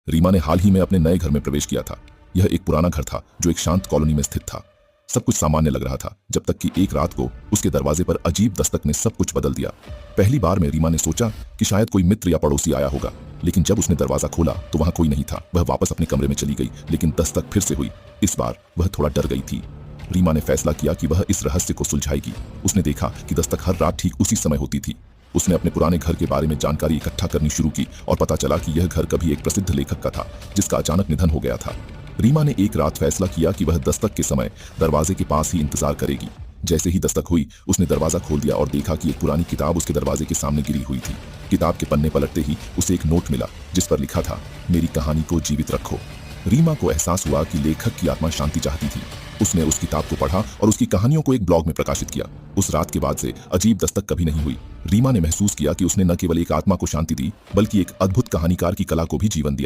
रीमा ने हाल ही में अपने नए घर में प्रवेश किया था। यह एक पुराना घर था जो एक शांत कॉलोनी में स्थित था। सब कुछ सामान्य लग रहा था जब तक कि एक रात को उसके दरवाजे पर अजीब दस्तक ने सब कुछ बदल दिया। पहली बार में रीमा ने सोचा कि शायद कोई मित्र या पड़ोसी आया होगा, लेकिन जब उसने दरवाजा खोला तो वहां कोई नहीं था। वह वापस अपने कमरे में चली गई, लेकिन दस्तक फिर से हुई। इस बार वह थोड़ा डर गई थी। रीमा ने फैसला किया कि वह इस रहस्य को सुलझाएगी। उसने देखा कि दस्तक हर रात ठीक उसी समय होती थी। उसने अपने पुराने घर के बारे में जानकारी इकट्ठा करनी शुरू की और पता चला कि यह घर कभी एक प्रसिद्ध लेखक का था जिसका अचानक निधन हो गया था। रीमा ने एक रात फैसला किया कि वह दस्तक के समय दरवाजे के पास ही इंतजार करेगी। जैसे ही दस्तक हुई, उसने दरवाजा खोल दिया और देखा कि एक पुरानी किताब उसके दरवाजे के सामने गिरी हुई थी। किताब के पन्ने पलटते ही उसे एक नोट मिला जिस पर लिखा था, मेरी कहानी को जीवित रखो। रीमा को एहसास हुआ कि लेखक की आत्मा शांति चाहती थी। उसने उस किताब को पढ़ा और उसकी कहानियों को एक ब्लॉग में प्रकाशित किया। उस रात के बाद से अजीब दस्तक कभी नहीं हुई। रीमा ने महसूस किया कि उसने न केवल एक आत्मा को शांति दी, बल्कि एक अद्भुत कहानीकार की कला को भी जीवन दिया।